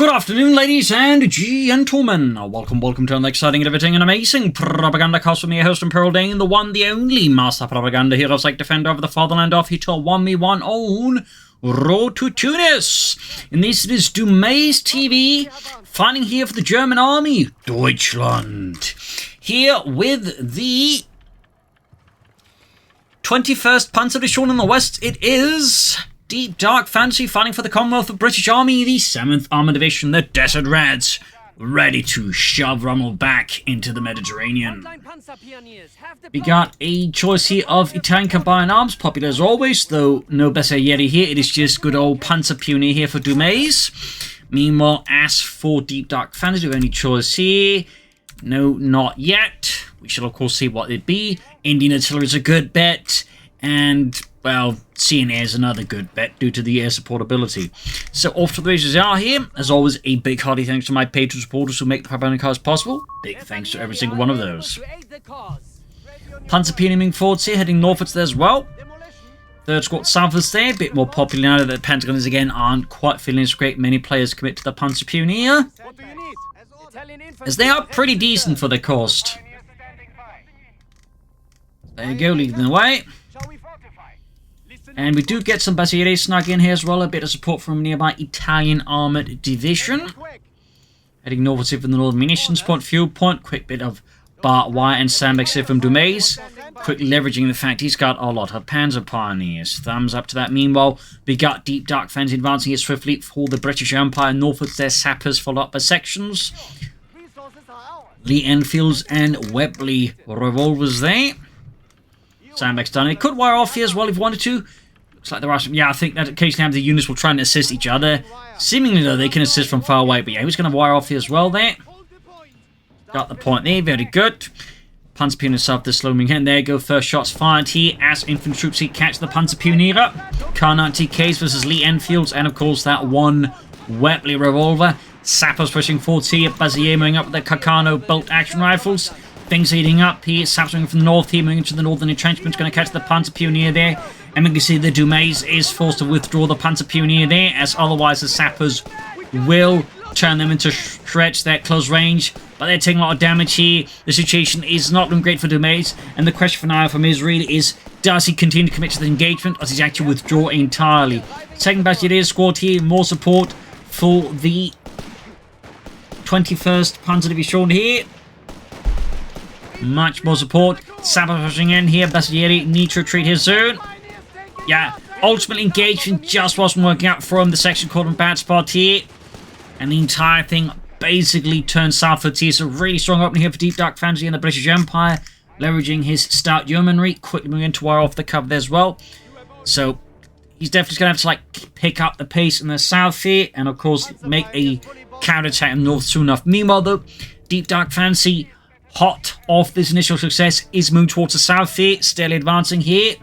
Good afternoon, ladies and gentlemen. Welcome to an exciting, riveting, and amazing Propagandacast with me, your host, Imperial Dane, the one, the only Master Propaganda Heroes like Defender of the Fatherland of Hitler, one me, one own, road to Tunis. In this, it is DumaisTV, fighting here for the German army, Deutschland. Here with the 21st Panzer Division in the west, it is Deep Dark Fantasy fighting for the Commonwealth of British Army, the 7th Armoured Division, the Desert Reds, ready to shove Rommel back into the Mediterranean. We got a choice here of Italian combined arms, popular as always, though no Bersaglieri here, it is just good old Panzer Pioneer here for Dumais. Meanwhile, as for Deep Dark Fantasy, we have any choice here? No, not yet. We shall of course see what it be. Indian Artillery is a good bet, and well, CNA is another good bet due to the air supportability. So off to the races are here. As always, a big hearty thanks to my Patreon supporters who make the Propagandacast possible. Big thanks to every single one of those. Panzer Pioneer moving forwards here, heading northwards there as well. Third squad southwards there, a bit more popular now that the Pentagons again aren't quite feeling as great. Many players commit to the Panzer Pioneer, as they are pretty decent for their cost. There you go, leading the way. And we do get some Bersaglieri snug in here as well, a bit of support from a nearby Italian Armoured Division. Heading northwards here from the Northern Munitions Point, Fuel Point, quick bit of barbed wire and sandbags here from Dumais. Quick leveraging the fact he's got a lot of Panzer Pioneers. Thumbs up to that. Meanwhile, we got Deep Dark Fantasy advancing here swiftly for the British Empire. Northwards, their sappers followed up by sections. Lee Enfields and Webley revolvers there. Sandbags done. It could wire off here as well if you wanted to. Looks like there are some... Yeah, I think that occasionally the units will try and assist each other. Seemingly, though, they can assist from far away. But yeah, who's going to wire off here as well there? Got the point there. Very good. Panzer Pioneer south the slow moving. There you go. First shots fired here as infantry troops here catch the Panzer Pioneer up. Kar-90Ks versus Lee Enfields. And, of course, that one Webley revolver. Sappers pushing forwards here. Bersaglieri moving up with their Carcano bolt-action rifles. Things heating up here. Sappers moving from the north here, moving into the northern entrenchment. Going to catch the Panzer Pioneer there. And we can see the Dumais is forced to withdraw the Panzer Pioneer there, as otherwise the sappers will turn them into shreds. They're at close range, but they're taking a lot of damage here. The situation is not looking great for Dumais, and the question for now from Israel is, does he continue to commit to the engagement, or does he actually withdraw entirely? Second Bersaglieri squad here, more support for the 21st Panzer Division here. Much more support. Sappers pushing in here. Bersaglieri need to retreat here soon. Yeah, ultimately engagement just wasn't working out for him. The section caught him a bad spot here. And the entire thing basically turned southwards here. So really strong opening here for Deep Dark Fantasy and the British Empire. Leveraging his stout yeomanry. Quickly moving into wire off the cover there as well. So he's definitely going to have to like pick up the pace in the south here. And of course make a counterattack in the north soon enough. Meanwhile though, Deep Dark Fantasy, hot off this initial success, is moving towards the south here. Steadily advancing here,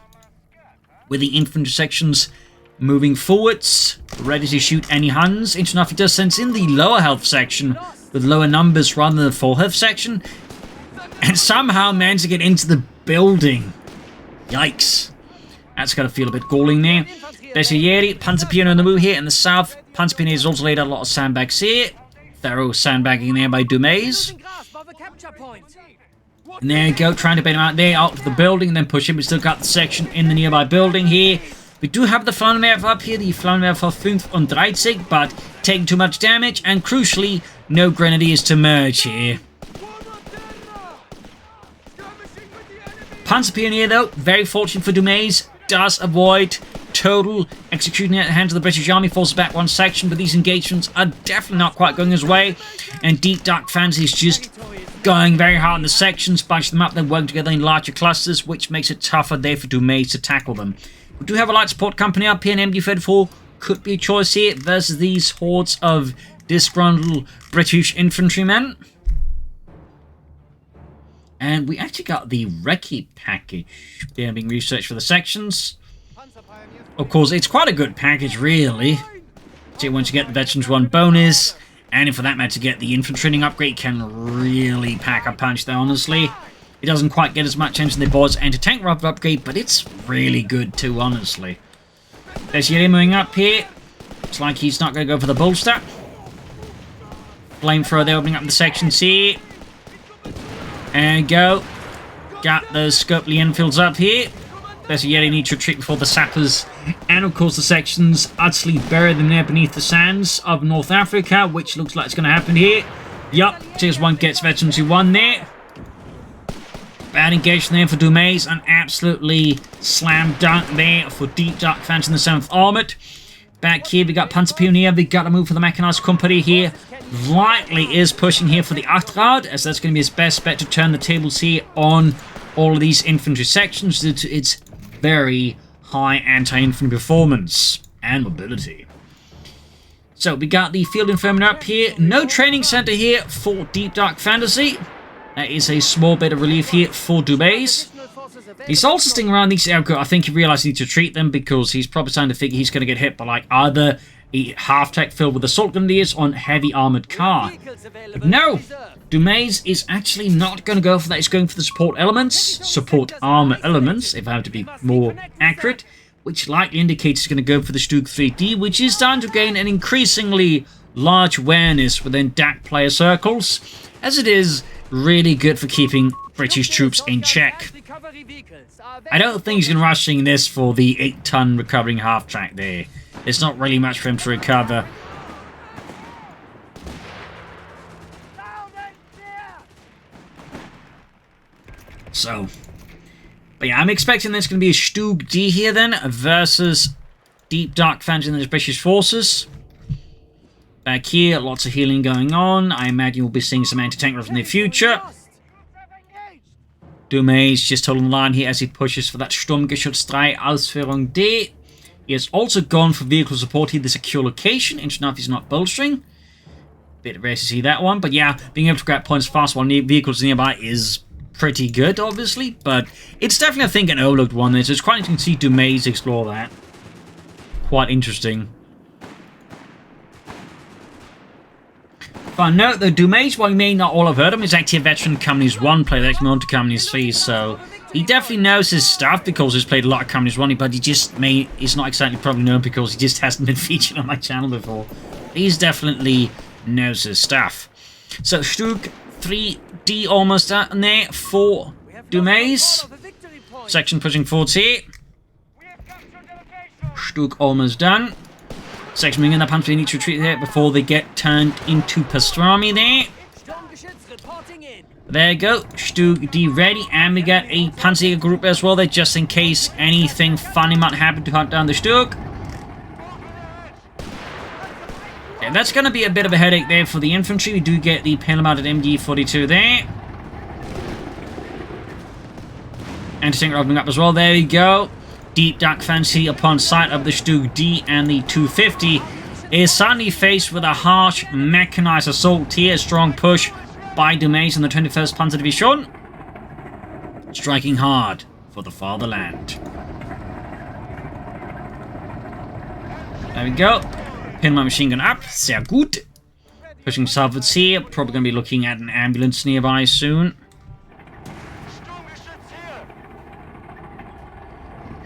with the infantry sections moving forwards, ready to shoot any Huns. Interesting enough, he does sense in the lower health section with lower numbers rather than the full health section, and somehow managed to get into the building. Yikes. That's going to feel a bit galling there. Bersaglieri, Panzer Pioneer on the move here in the south. Panzer Pioneer has also laid out a lot of sandbags here. Thorough sandbagging there by Dumais. And there you go, trying to bait him out there, out to the building, and then push him. We still got the section in the nearby building here. We do have the Flammenwerfer up here, the Flammenwerfer 35, but taking too much damage, and crucially, no grenadiers to merge here. Panzer Pioneer, though, very fortunate for Dumais, does avoid total execution at the hands of the British Army, forces back one section, but these engagements are definitely not quite going his way, and Deep Dark Fantasy is just going very hard in the sections, bunch them up, then working together in larger clusters, which makes it tougher there for Dumais to tackle them. We do have a light support company up here, and MD-34 could be a choice here versus these hordes of disgruntled British infantrymen. And we actually got the Recce package there being researched for the sections. Of course, it's quite a good package, really. So once you get the Veterans 1 bonus, and for that matter, to get the infantry training upgrade, can really pack a punch there, honestly. It doesn't quite get as much engine as the boards and tank rifle upgrade, but it's really good too, honestly. There's Yeri moving up here. Looks like he's not going to go for the bolster. flamethrower there, opening up the sections here. And go. Got those scopely infields up here. There's yet a need to retreat before the sappers. And of course the sections utterly bury them there beneath the sands of North Africa, which looks like it's going to happen here. Yup, Tiers 1 gets Veterans who won there. Bad engagement there for Dumais, an absolutely slam dunk there for Deep Dark fans in the 7th Armoured. Back here, we got Panzer Pioneer, we got a move for the Mechanized Company here. Likely is pushing here for the Achtrad, as that's going to be his best bet to turn the tables here on all of these infantry sections due to its very high anti-infantry performance and mobility. So we got the Field Infirmary up here. No training center here for Deep Dark Fantasy. That is a small bit of relief here for Dumais. He's also sticking around these aircraft. I think he realized he needs to treat them because he's probably starting to think he's going to get hit by like either a half-tech filled with assault grenadiers on heavy armored car. But no, Dumais is actually not going to go for that. He's going for the support elements, support armor elements, if I have to be more accurate, which likely indicates he's going to go for the Stug 3D, which is starting to gain an increasingly large awareness within DAK player circles, as it is really good for keeping British troops in check. I don't think he's going to rushing this for the 8-ton recovering half-track there. There's not really much for him to recover. So, but yeah, I'm expecting there's going to be a Stug D here then versus Deep Dark fans in the British forces. Back here, lots of healing going on. I imagine we'll be seeing some anti-tank rifles in the future. Dumais just holding the line here as he pushes for that Sturmgeschütz 3 Ausführung D. He has also gone for vehicle support here, the secure location. Interesting enough, he's not bolstering. Bit rare to see that one, but yeah, being able to grab points fast while vehicles nearby is pretty good, obviously, but it's definitely, I think, an overlooked one there, so it's quite interesting to see Dumais explore that. Quite interesting. Fun note, though, Dumais, while you may not all have heard of him, is actually a veteran Companies 1 player, that's known to Companies 3, so he definitely knows his stuff because he's played a lot of Companies 1, but he's not exactly probably known because he just hasn't been featured on my channel before. He's definitely knows his stuff. So, Stug 3D almost done there for Dumais. Section pushing forwards here. Stug almost done. Section moving in, the Panzer need to retreat here before they get turned into pastrami there. There you go, Stug D ready, and we got a Panzer group as well there, just in case anything funny might happen to hunt down the Stug. Yeah, that's going to be a bit of a headache there for the infantry. We do get the panel-mounted MG42 there. Anti-tank opening up as well, there we go. Deep Dark Fantasy upon sight of the Stug D and the 250 is suddenly faced with a harsh mechanized assault here. Strong push by Dumais and the 21st Panzer Division. Striking hard for the fatherland. There we go. Pin my machine gun up. Sehr gut. Pushing southwards here. Probably going to be looking at an ambulance nearby soon.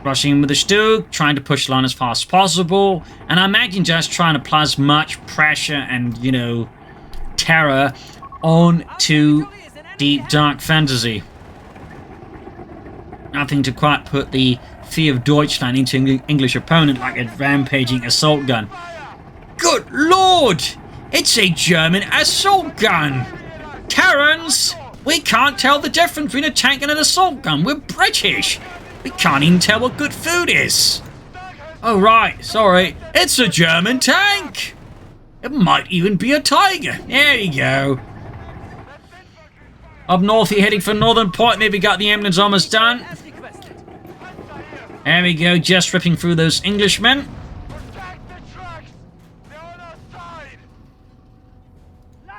Rushing in with the Stug, trying to push the line as fast as possible. And I imagine just trying to apply as much pressure and, you know, terror onto Deep Dark Fantasy. Nothing to quite put the fear of Deutschland into an English opponent like a rampaging assault gun. Good lord! It's a German assault gun! Terrans! We can't tell the difference between a tank and an assault gun. We're British! We can't even tell what good food is. Oh right, sorry. It's a German tank! It might even be a Tiger. There you go. Up north here, heading for Northern Point. There we got the ambulance almost done. There we go, just ripping through those Englishmen.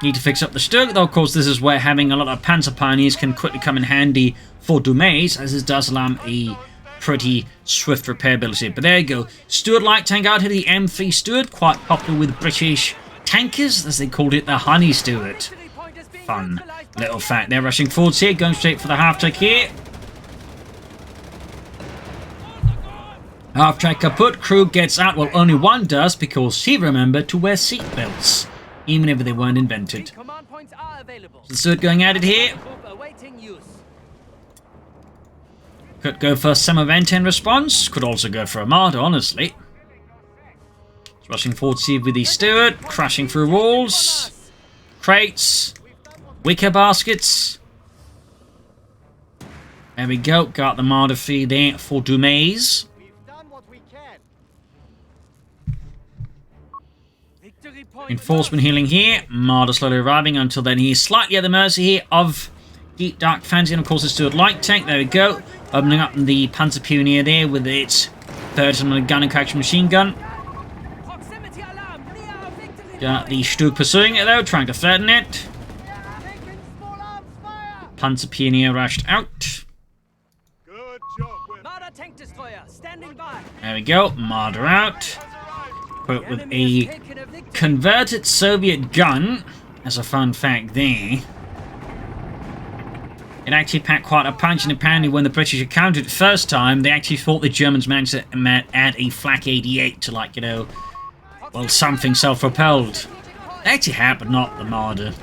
Need to fix up the Stug, though of course this is where having a lot of Panzer Pioneers can quickly come in handy for Dumais, as this does allow a pretty swift repair ability. But there you go, Stuart light tank out here, the M3 Stuart, quite popular with British tankers, as they called it, the Honey Stuart. Fun little fact. They're rushing forwards here, going straight for the half-track here. Half-track kaput, crew gets out, well only one does, because he remembered to wear seatbelts. even if they weren't invented. The Stuart going at it here. Could go for some event in response. Could also go for Armada, honestly. Rushing forward to see with the Stuart. Crashing through walls. Crates. Wicker baskets. There we go. Got the Armada free there for Dumais. Enforcement healing here. Marder slowly arriving. Until then, he's slightly at the mercy here of Deep Dark Fancy and, of course, the Stuart Light Tank. There we go. Opening up the Panzer Pioneer there with its third and gun and action machine gun. Got the Stug pursuing it, though, trying to threaten it. Panzer Pioneer rushed out. There we go. Marder out. But with a converted Soviet gun, as a fun fact there, it actually packed quite a punch, and apparently when the British encountered it first time, they actually thought the Germans managed to add a Flak 88 to, like, you know, well, something self-propelled. It actually happened, not the Marder.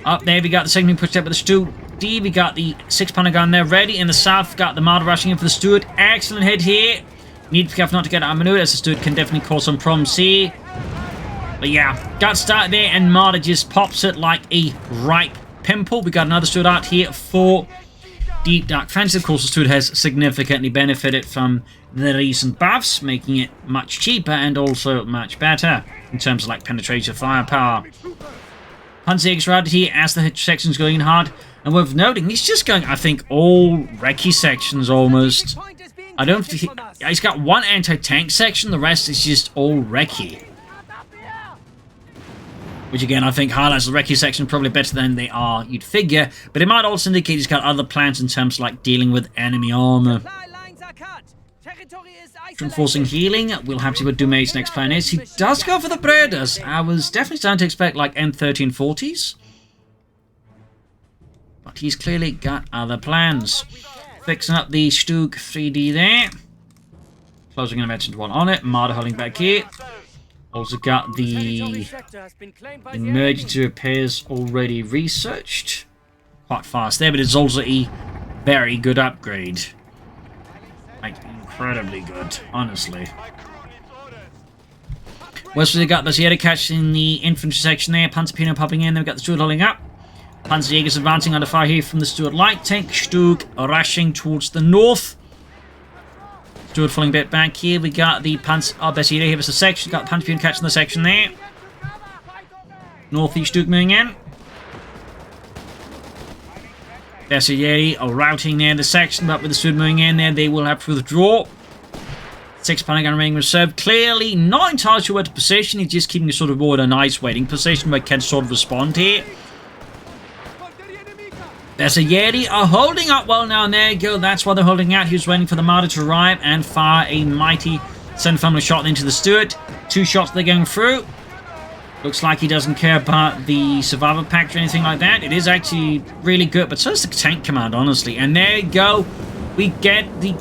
Up there, we got the second being pushed up with the Stuart D. We got the 6-pounder gun there ready. In the south, got the Marder rushing in for the Stuart. Excellent hit here. Need to be careful not to get outmaneuvered, as the Stuart can definitely cause some problems here. But yeah, got started there, and Marder just pops it like a ripe pimple. We got another Stuart out here for Deep Dark Fancy. Of course, the Stuart has significantly benefited from the recent buffs, making it much cheaper and also much better in terms of like penetration firepower. Panzer's routed here as the section's going in hard, and worth noting, he's just going, I think, all recce sections almost. I don't. He's got one anti-tank section, the rest is just all recce. Which again, I think highlights the recce section probably better than they are, you'd figure. But it might also indicate he's got other plans in terms of like dealing with enemy armor. Enforcing healing, we'll have to see what Dumais' next plan is. He does go for the Predators. I was definitely starting to expect like M1340s. But he's clearly got other plans. Fixing up the Stug 3D there. Closing an emergency one on it. Marder holding back here. Also got the emergency repairs already researched. Quite fast there, but it's also a very good upgrade. Like, incredibly good, honestly. West we got the Sierra catch in the infantry section there. Panzer Pino popping in. Then we got the Stuart holding up. Panzerjägers advancing under fire here from the Stuart Light Tank. Stug rushing towards the north. Stuart falling a bit back here. We got the Panzer... Oh, Bessie here was the section. Got the Panzer Pino catching the section there. Northeast Stug moving in. Bessie routing there the section, but with the Stuart moving in there, they will have to withdraw. 6-pounder gun remaining reserved. Clearly not entirely sure where to position. He's just keeping a sort of more a nice waiting position where he can sort of respond here. There's a Yeti holding up well now, and there you go. That's why they're holding out. He was waiting for the Marder to arrive and fire a mighty center-family shot into the Stuart. 2 shots they're going through. Looks like he doesn't care about the survivor pack or anything like that. It is actually really good, but so is the tank command, honestly. And there you go. We get the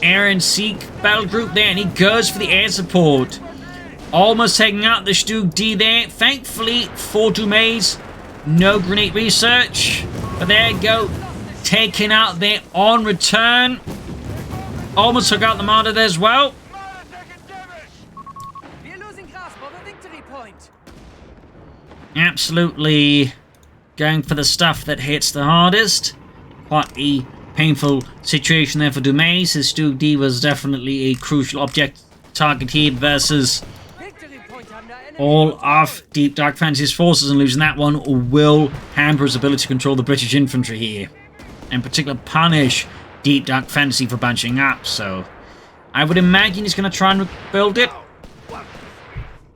air and sea battle group there, and he goes for the air support. Almost taking out the Stug D there. Thankfully for Dumais, no grenade research. But there you go. Taken out there on return. Almost took out the Marder there as well. Absolutely going for the stuff that hits the hardest. Quite a painful situation there for Dumais. His Stug D was definitely a crucial object target here versus all of Deep Dark Fantasy's forces, and losing that one will hamper his ability to control the British infantry here. In particular, punish Deep Dark Fantasy for bunching up, so I would imagine he's going to try and rebuild it.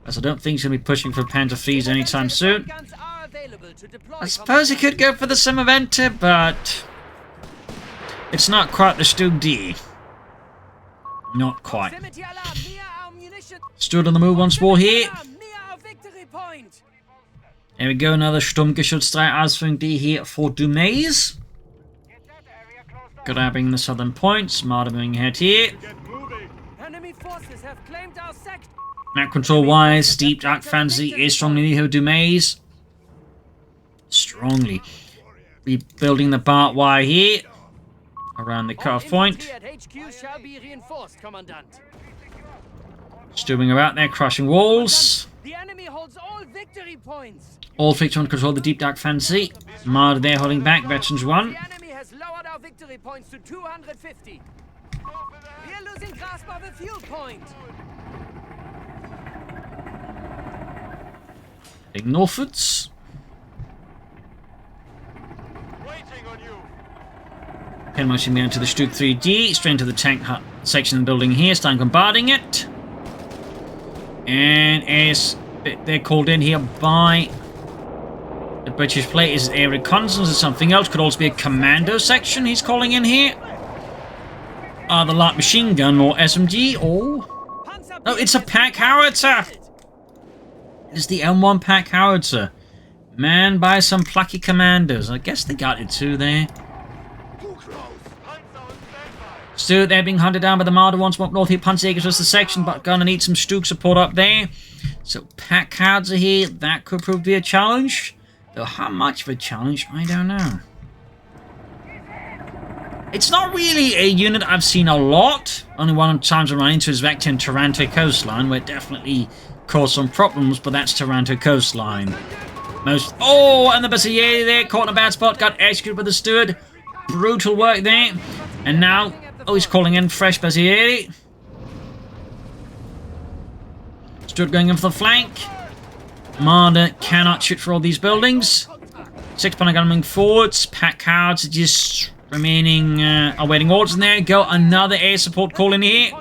As I don't think he's going to be pushing for Panther 3s anytime soon. I suppose he could go for the Semaventa, but it's not quite the Stug D. Not quite. Stood on the move once more here. There we go, another Sturmgeschütz 3 Ausführung D here for Dumais. Grabbing the southern points. Marder moving ahead here. Map control-wise, Deep Dark Fantasy is strongly here. Dumais. Strongly. Rebuilding the barbed wire here. Around the cutoff point. Stewing about there, crushing walls. The enemy holds all victory points. All victory to control the Deep Dark Fantasy. Marder there holding back. Veterans 1. The enemy has lowered our victory points to 250. We are losing grasp of a fuel point. Heading northwards. Pin motion down to the Stuke 3D. Straight into the tank hut section of the building here. Starting bombarding it. And as they're called in here by the British plate, is it air reconnaissance or something else? Could also be a commando section he's calling in here. The light machine gun or SMG or... Oh, it's a pack howitzer! It's the M1 pack howitzer. Manned by some plucky commandos. I guess they got it too there. Still, they're being hunted down by the Marder once more up north here. Panzerjägers was the section, but gonna need some Stuke support up there. So, pack howitzer here, that could prove to be a challenge. Though how much of a challenge, I don't know. It's not really a unit I've seen a lot. Only one of the times I run into is Vector and Taranto coastline, where it definitely caused some problems, but that's Taranto coastline. Oh, and the Bassier there, caught in a bad spot, got executed by the steward. Brutal work there. And now, oh, he's calling in fresh Bassier. Steward going in for the flank. Marder cannot shoot for all these buildings. 6-pounder gunning forwards. Pack cards are just remaining, awaiting orders in there. Go, another air support call in here.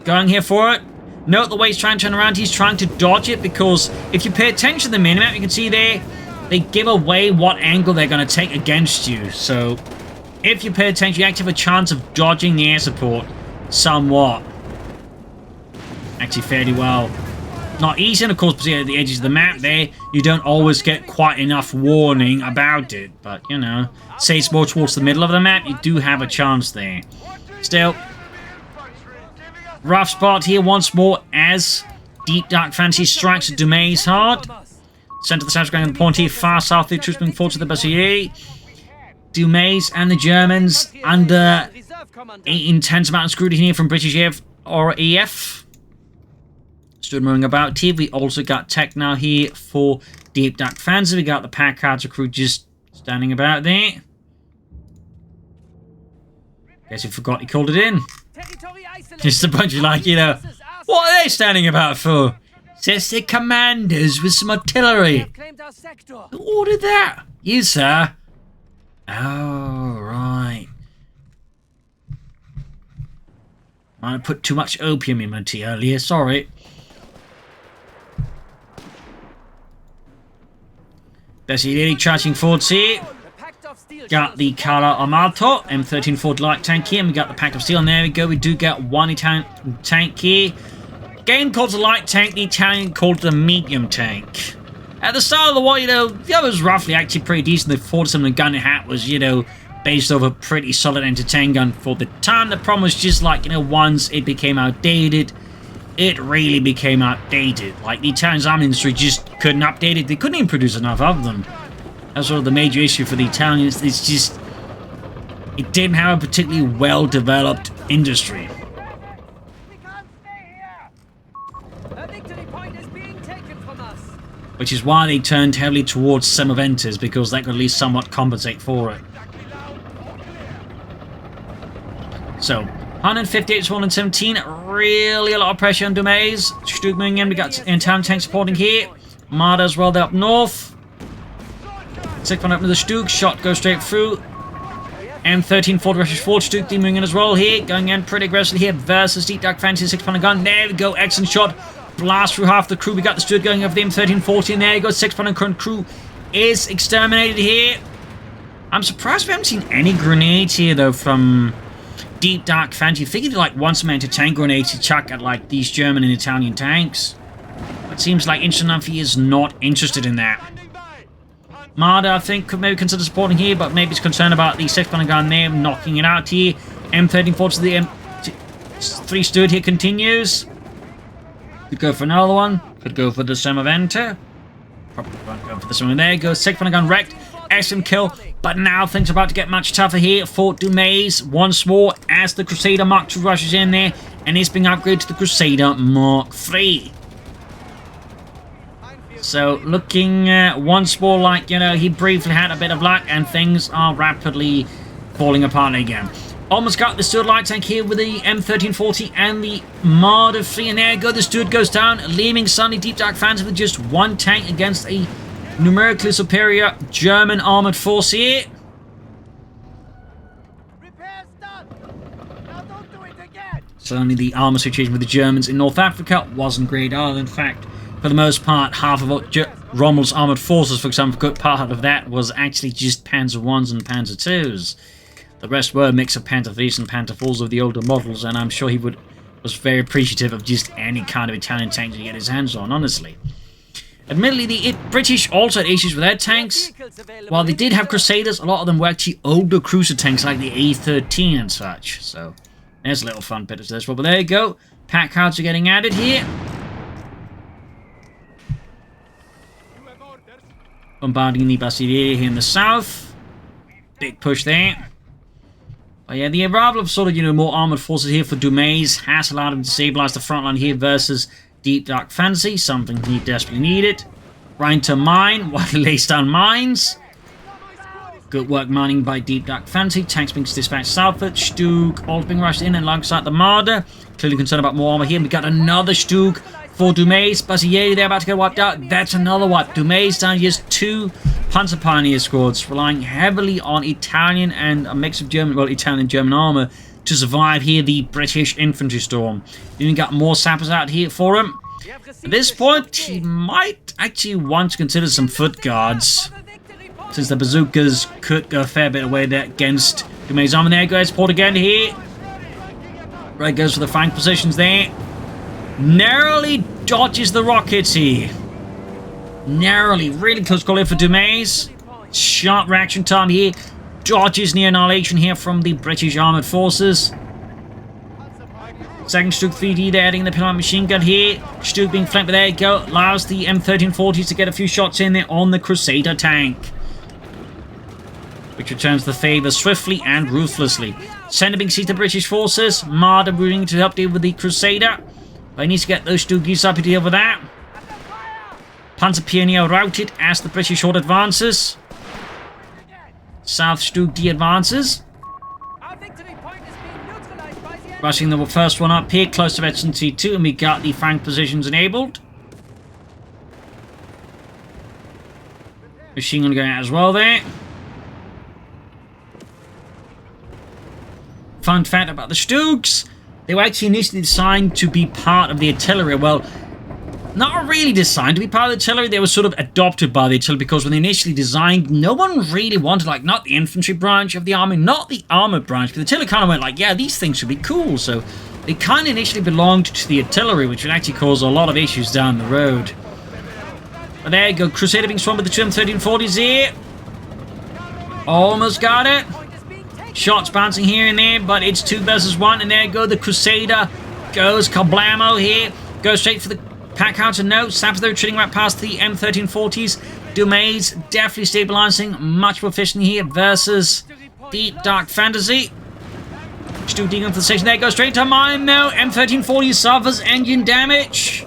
Going here for it. Note the way he's trying to turn around, he's trying to dodge it, because if you pay attention to the minimap, you can see there, they give away what angle they're going to take against you. So, if you pay attention, you actually have a chance of dodging the air support somewhat. Actually, fairly well. Not easy, and of course, at the edges of the map there, you don't always get quite enough warning about it. But, you know, say it's more towards the middle of the map, you do have a chance there. Still, rough spot here once more as Deep Dark Fantasy strikes at Dumais hard. Centre of the south going on the point here, far south, the troops moving forward to the Bassier. Dumais and the Germans under intense amount of scrutiny here from British EF or EF. Stood moving about here. We also got tech now here for Deep Dark Fantasy. We got the pack cards crew just standing about there. Guess he forgot he called it in. Just a bunch of, like, you know, what are they standing about for? Says they're commanders with some artillery. Who ordered that? You, sir. Oh, right. I put too much opium in my tea earlier, sorry. Bessie Lily charging forwards here. Got the Carlo Armato, M13 Ford light tank here, and we got the Pact of Steel, and there we go, we do get one Italian tank here. Game called the light tank, the Italian called the medium tank. At the start of the war, you know, the other was roughly actually pretty decent. The 47 gun it had was, you know, based over a pretty solid anti-tank gun for the time. The problem was just like, you know, once it became outdated, it really became outdated. Like, the Italian army industry just couldn't update it. They couldn't even produce enough of them. That's sort of the major issue for the Italians. It's just, it didn't have a particularly well-developed industry. Which is why they turned heavily towards Semoventes, because that could at least somewhat compensate for it. So, 158 to 117, really a lot of pressure on Dumais. Stuke moving in, we got Italian tank supporting here. Marder as well, they're up north. 6-pounder up to the Stuke, shot goes straight through. M13 Ford rushes forward, Stuke moving in as well here, going in pretty aggressively here versus Deep Dark Fantasy, 6-pounder gun. There we go, excellent shot. Blast through half the crew. We got the steward going over the M13-14. There you go. 6-pounder crew is exterminated here. I'm surprised we haven't seen any grenades here, though, from Deep Dark Fantasy. Figured like once a anti-tank grenade to chuck at like these German and Italian tanks. It seems like Instanfi is not interested in that. Marder, I think, could maybe consider supporting here, but maybe it's concerned about the 6-pounder gun there, knocking it out here. M13-14 to the M3 steward here continues. Could go for another one. Could go for the Semaventa. Probably won't go for this one. There goes 6 gun wrecked. SM kill. But now things are about to get much tougher here for Dumais once more as the Crusader Mark II rushes in there and is being upgraded to the Crusader Mark III. So looking once more like, you know, he briefly had a bit of luck and things are rapidly falling apart again. Almost got the Stuart light tank here with the M1340 and the Marder III, and there you go, the Stuart goes down, leaving suddenly Deep Dark Fans with just one tank against a numerically superior German armored force here. Certainly the armor situation with the Germans in North Africa wasn't great either. In fact, for the most part, half of Rommel's armored forces, for example, a good part of that was actually just Panzer Is and Panzer IIs. The rest were a mix of Panther IIIs and Panther IVs of the older models, and I'm sure he was very appreciative of just any kind of Italian tank to get his hands on, honestly. Admittedly, the British also had issues with their tanks. While they did have Crusaders, a lot of them were actually older cruiser tanks like the A13 and such. So, there's a little fun bit of this one. But there you go. Pack cards are getting added here. Bombarding the Basilea here in the south. Big push there. But yeah, the arrival of sort of, you know, more armored forces here for Dumais has allowed him to stabilize the front line here versus Deep Dark Fantasy, something he desperately needed. Right to mine while he lays down mines. Good work mining by Deep Dark Fantasy. Tanks being dispatched southward. Stug all being rushed in and alongside the Marder. Clearly concerned about more armor here. We got another Stug for Dumais. Basilea, they're about to get wiped out. That's another wipe. Dumais down just 2 Panzer Pioneer squads, relying heavily on Italian and a mix of German, well, Italian and German armor to survive here the British infantry storm. Even got more sappers out here for him. At this point, he might actually want to consider some foot guards, since the bazookas could go a fair bit away there against Dumais' armor. There goes Port again here. Right, goes for the flank positions there. Narrowly dodges the rockets here. Narrowly, really close call here for Dumais. Sharp reaction time here. Dodges near annihilation here from the British armored forces. Second Stug 3D there, adding the pillar machine gun here. Stug being flanked, but there you go. Allows the M1340s to get a few shots in there on the Crusader tank, which returns the favour swiftly and ruthlessly. Center being seized the British forces. Marder moving to help deal with the Crusader. But he needs to get those Stuggies up to deal with that. Panzer Pioneer routed as the British horde advances. South Stug D advances. Rushing the first one up here, close to Veteran C2, and we got the flank positions enabled. Machine gun going out as well there. Fun fact about the Stugs, they were actually initially designed to be part of the artillery. Well, not really designed to be part of the artillery, they were sort of adopted by the artillery, because when they initially designed, no one really wanted, like, not the infantry branch of the army, not the armored branch, but the artillery kind of went like, yeah, these things should be cool, so they kind of initially belonged to the artillery, which would actually cause a lot of issues down the road. But there you go, Crusader being swarmed with the 2 M1340s here. Almost got it. Shots bouncing here and there, but it's 2 versus 1, and there you go, the Crusader goes kablamo here. Goes straight for the pack counter, no. Saps though retreating right past the M1340s. Dumais definitely stabilizing much more efficiently here versus Deep Dark Fantasy. Stug digging for the station. There goes straight to mine now. M1340 suffers engine damage.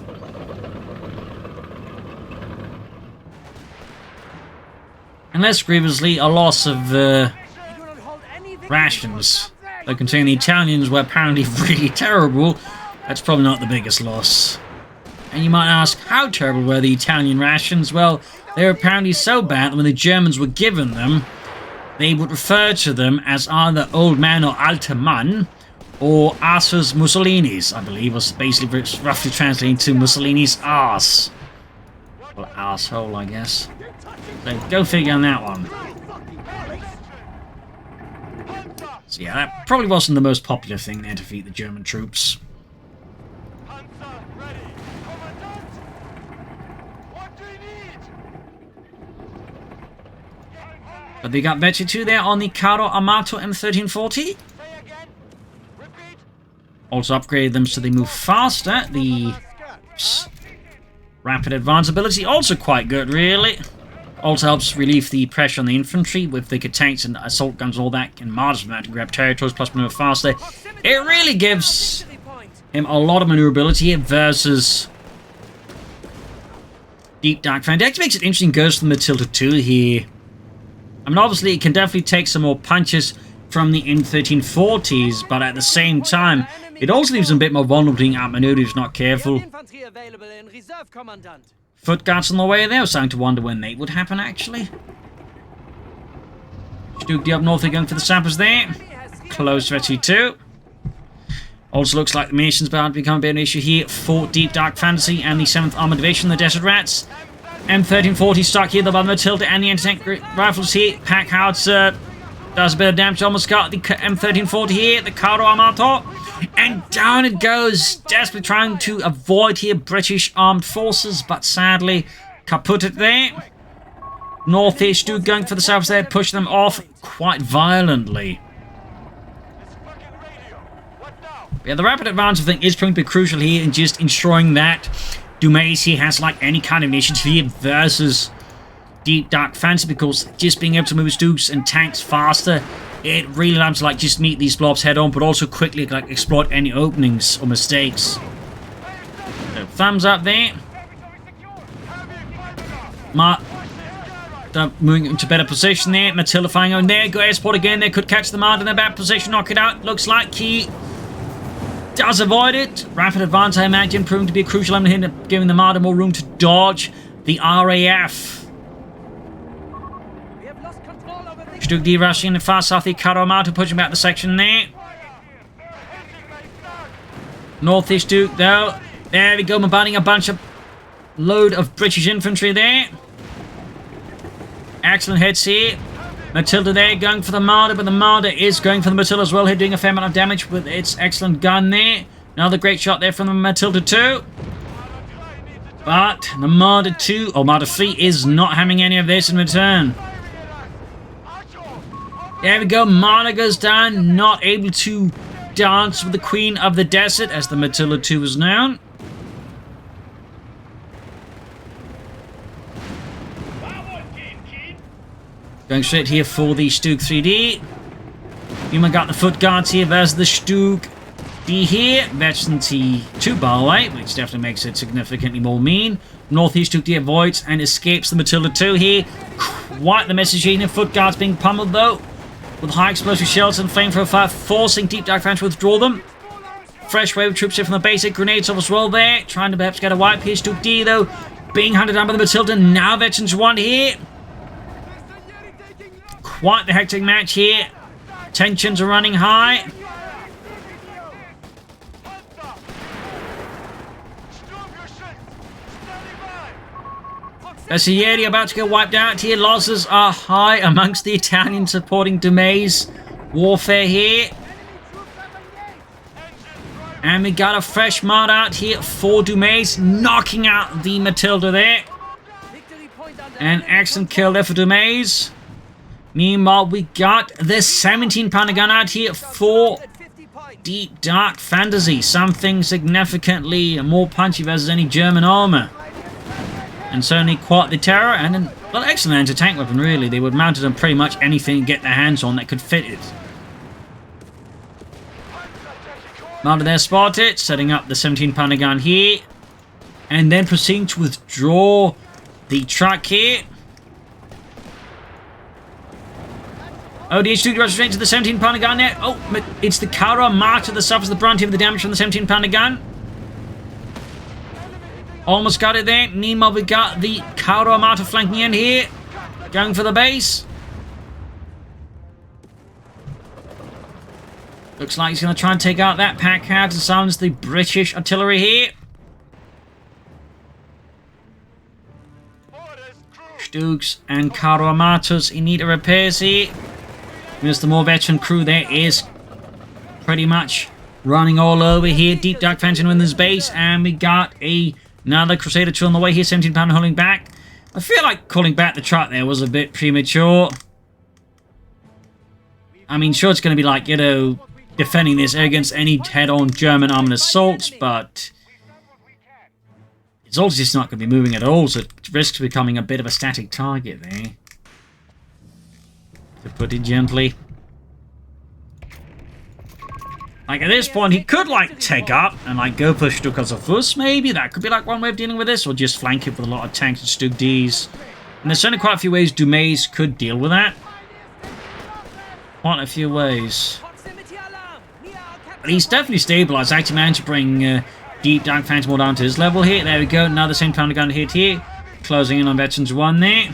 And less grievously, a loss of rations. Though considering the Italians were apparently really terrible, that's probably not the biggest loss. And you might ask, how terrible were the Italian rations? Well, they were apparently so bad that when the Germans were given them, they would refer to them as either old man or alter Mann, or asses Mussolini's, I believe, was basically roughly translating to Mussolini's arse. Well, asshole, I guess. So go figure on that one. So yeah, that probably wasn't the most popular thing there to defeat the German troops. But they got better too there on the Caro Amato M1340. Also upgraded them so they move faster. The tanks. Rapid advance ability, also quite good, really. Also helps relieve the pressure on the infantry with the tanks and assault guns and all that. And martyrs to grab territories, plus maneuver faster. It really gives him a lot of maneuverability here versus Deep Dark Fan. It actually makes it interesting, goes to the Matilda 2 here. I mean, obviously, it can definitely take some more punches from the M1340s, but at the same time, it also leaves him a bit more vulnerable to being outmaneuvered if he's not careful. Foot guards on the way there. I was starting to wonder when they would happen, actually. Stuke D up north again for the sappers there. Close to SC2. Also looks like the munitions about to become a bit of an issue here for Deep Dark Fantasy and the 7th Armored Division, the Desert Rats. M1340 stuck here, the Matilda and the anti-tank rifles here. Pack Howitzer does a bit of damage. Almost got the M1340 here, the Carro Armato. And down it goes, desperately trying to avoid here British armed forces, but sadly kaputted there. Northeast Duke going for the south there, pushing them off quite violently. Yeah, the rapid advance, I think, is going to be crucial here in just ensuring that Dumais here has like any kind of initiative here versus Deep Dark Fantasy, because just being able to move his Dukes and tanks faster, it really allows to like just meet these blobs head on, but also quickly like exploit any openings or mistakes. So, thumbs up there. Moving into better position there. Matilda firing on there. Go airsport again. They could catch the Marder in their back position, knock it out. Looks like he does avoid it. Rapid advance, I imagine, proving to be a crucial element here, giving the Marder more room to dodge the RAF. Stuke D rushing in far south, the Karomata pushing back the section there. Northeast Duke, though. There we go, bombarding a bunch of load of British infantry there. Excellent hits here. Matilda there going for the Marder, but the Marder is going for the Matilda as well here, doing a fair amount of damage with its excellent gun there. Another great shot there from the Matilda 2. But the Marder 2, or Marder 3, is not having any of this in return. There we go, Marder goes down, not able to dance with the Queen of the Desert, as the Matilda 2 is known. Going straight here for the Stuke 3D. Yuma got the foot guards here versus the Stuke D here. Veteran T2, by the way, which definitely makes it significantly more mean. Northeast Stuke D avoids and escapes the Matilda 2 here. Quite the message here. Foot guards being pummeled, though, with high explosive shells and flamethrower fire, forcing Deep Dark Fantasy to withdraw them. Fresh wave of troops here from the basic. Grenades off as well there. Trying to perhaps get a wipe here. Stuke D, though, being hunted down by the Matilda. Now Veterans 1 here. Quite the hectic match here. Tensions are running high. Cassieri about to get wiped out here. Losses are high amongst the Italians supporting Dumais warfare here. And we got a fresh mod out here for Dumais, knocking out the Matilda there. An excellent kill there for Dumais. Meanwhile, we got the 17-pounder gun out here for Deep Dark Fantasy. Something significantly more punchy versus any German armor. And certainly quite the terror, and an excellent anti-tank weapon, really. They would mount it on pretty much anything and get their hands on that could fit it. Marder there spotted, setting up the 17-pounder gun here. And then proceeding to withdraw the truck here. Oh, the H2 goes straight to the 17-pounder gun there. Oh, it's the Kara Martyr that suffers the brunt of the damage from the 17-pounder gun. Almost got it there. Meanwhile, we got the Kara Martyr flanking in here. Going for the base. Looks like he's going to try and take out that pack house and silence the British artillery here. Stukes and Kara Martyrs in need of repairs here. The more veteran crew there is pretty much running all over here. Deep Dark Fantasy in this base, and we got another Crusader 2 on the way here. 17-pounder holding back. I feel like calling back the truck there was a bit premature. I mean, sure, it's going to be like, you know, defending this against any head-on German armored assaults, but It's also just not going to be moving at all, so it risks becoming a bit of a static target there. To put it gently. Like, at this point, he could, like, take up and, like, go for Stukas maybe. That could be, like, one way of dealing with this. Or just flank it with a lot of tanks and Stuk Ds. And there's certainly quite a few ways Dumais could deal with that. Quite a few ways. But he's definitely stabilised. Actually managed to bring Deep Dark Phantom more down to his level here. There we go. Another same time gun hit here. Closing in on Veterans 1 there.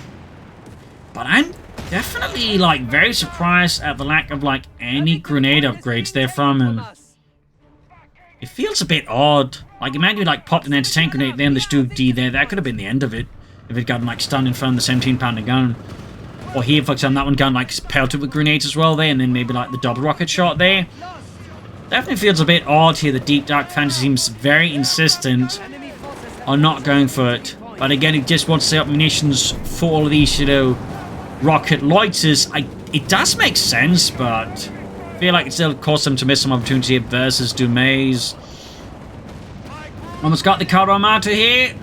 But I'm definitely, like, very surprised at the lack of, like, any grenade upgrades there from him. It feels a bit odd. Like, imagine you, like, popped an anti-tank grenade, then the Stuk D there. That could have been the end of it. If it got, like, stunned in front of the 17-pounder gun. Or here, for example, that one gun, like, pelted with grenades as well there. And then maybe, like, the double rocket shot there. Definitely feels a bit odd here. The Deep Dark Fantasy seems very insistent on not going for it. But again, he just wants to set up munitions for all of these, you know, rocket loiters. It does make sense, but I feel like it still caused them to miss some opportunity here versus Dumais. Almost got the Counter Armata here.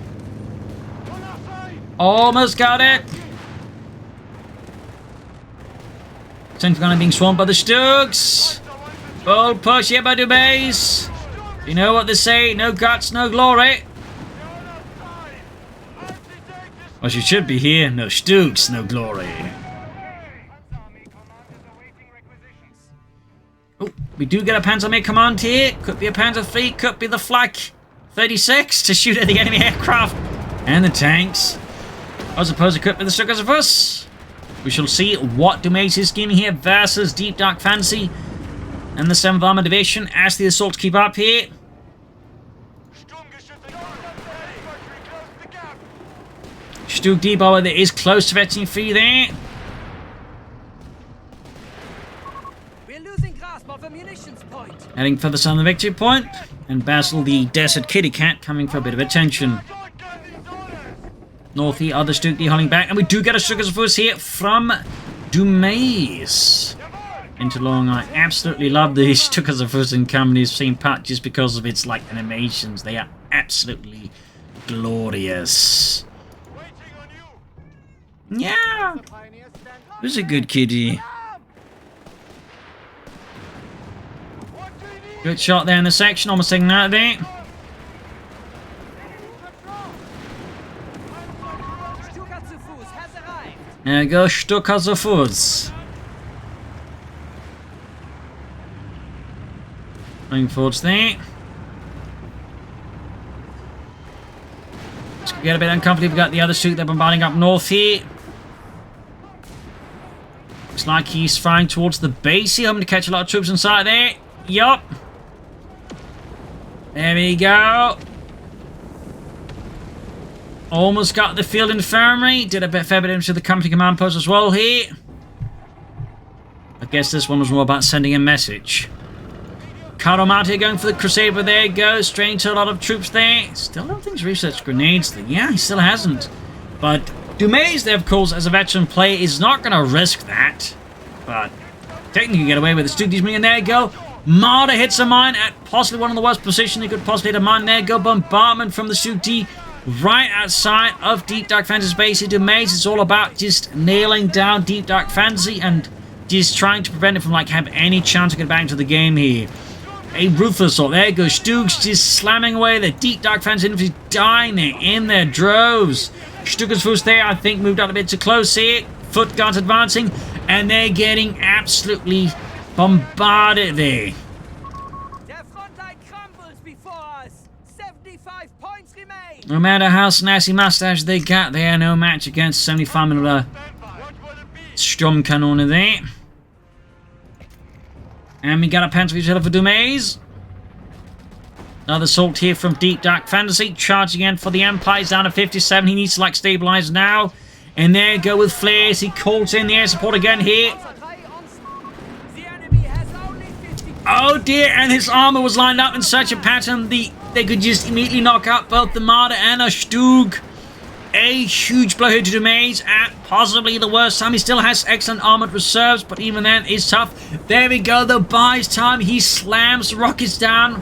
Almost got it. Central gunner being swarmed by the Stugs. Bold push here by Dumais. You know what they say, no guts, no glory. Well, she should be here. No Stugs, no glory. Oh, we do get a Panzer Army command here. Could be a Panzer fleet, could be the Flak 36 to shoot at the enemy aircraft and the tanks. I suppose it could be the Stukas of us. We shall see what Dumais is scheming here versus Deep Dark Fantasy and the 7th Armored Division as the assaults keep up here. Stuk D Bauer that is close to Veteran 3 there. We're losing grasp of a munitions point. Heading further south on the victory point. And Basil, the Desert Kitty Cat, coming for a bit of attention. North here, other Stuk D holding back. And we do get a Stukas of us here from Dumais. Into long. I absolutely love these Stukas of us in company's same part just because of its, like, animations. They are absolutely glorious. Yeah, who's a good kitty? Good shot there in the section, almost taking that there. There we go, Stukas of us. Going forwards there. Let's get a bit uncomfortable. We've got the other Stuk they're bombarding up north here. Looks like he's flying towards the base here, hoping to catch a lot of troops inside there. Yup. There we go. Almost got the field infirmary. Did a fair bit into the company command post as well here. I guess this one was more about sending a message. Karomati going for the Crusade, but there he goes. Straight to a lot of troops there. Still don't think he's researched grenades. Yeah, he still hasn't. But Dumais, there, of course, as a veteran player, is not going to risk that. But technically get away with it. Stuk D's and there you go. Marder hits a mine at possibly one of the worst positions he could possibly hit a mine. There you go. Bombardment from the Stuk D right outside of Deep Dark Fantasy's base. Dumais, it's all about just nailing down Deep Dark Fantasy and just trying to prevent it from, like, have any chance to get back into the game here. A ruthless assault. There goes Stugs just slamming away. The Deep Dark Fantasy infantry dying there in their droves. Stukas first there, I think, moved out a bit too close here. Foot guards advancing, and they're getting absolutely bombarded there. Their front line crumbles before us. 75 points remain. No matter how snazzy mustache they got, they are no match against 75mm Sturmkanone there. And we got a Panzer Fusil for Dumais. Another assault here from Deep Dark Fantasy. Charging in for the Empire. He's down to 57. He needs to, like, stabilize now. And there you go with flares. He calls in the air support again here. Oh dear, and his armor was lined up in such a pattern they could just immediately knock out both the Marder and a Stug. A huge blow here to Dumais at possibly the worst time. He still has excellent armored reserves, but even then it's tough. There we go, the buys time. He slams the rockets down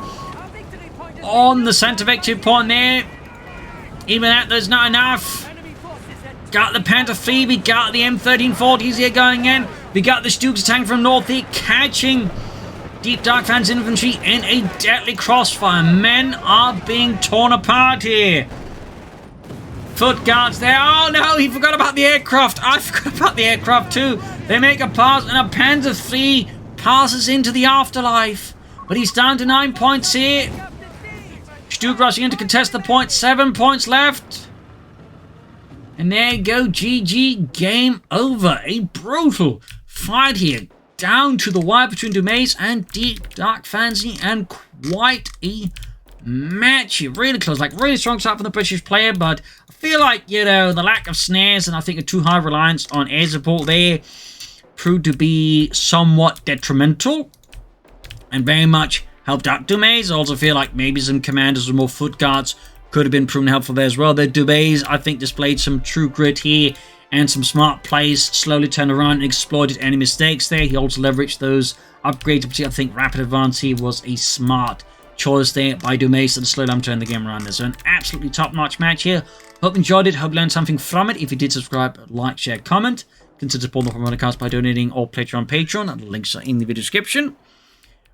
on the center victory point there. Even that, there's not enough. Got the Panther 3, we got the M1340s here going in. We got the Stukas tank from north here catching Deep Dark Fan's infantry in a deadly crossfire. Men are being torn apart here. Foot guards there. Oh no, he forgot about the aircraft. I forgot about the aircraft too. They make a pass and a Panther 3 passes into the afterlife. But he's down to 9 points here. Stuk rushing in to contest the point. 7 points left. And there you go. GG. Game over. A brutal fight here. Down to the wire between Dumais and Deep Dark Fancy. And quite a match here. Really close. Like, really strong start from the British player. But I feel like, you know, the lack of snares and I think a too high reliance on air support there proved to be somewhat detrimental. And very much helped out Dumais. I also feel like maybe some commanders with more foot guards could have been proven helpful there as well. The Dumais, I think, displayed some true grit here and some smart plays, slowly turned around and exploited any mistakes there. He also leveraged those upgrades. I think rapid advance here was a smart choice there by Dumais and slowly turned the game around there. So an absolutely top-notch match here. Hope you enjoyed it. Hope you learned something from it. If you did, subscribe, like, share, comment. Consider supporting the Propagandacast by donating or pledging on Patreon. And the links are in the video description.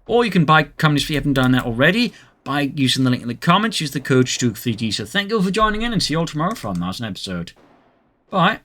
Or you can buy companies if you haven't done that already by using the link in the comments. Use the code STUK3D. So thank you all for joining in and see you all tomorrow for another episode. Bye.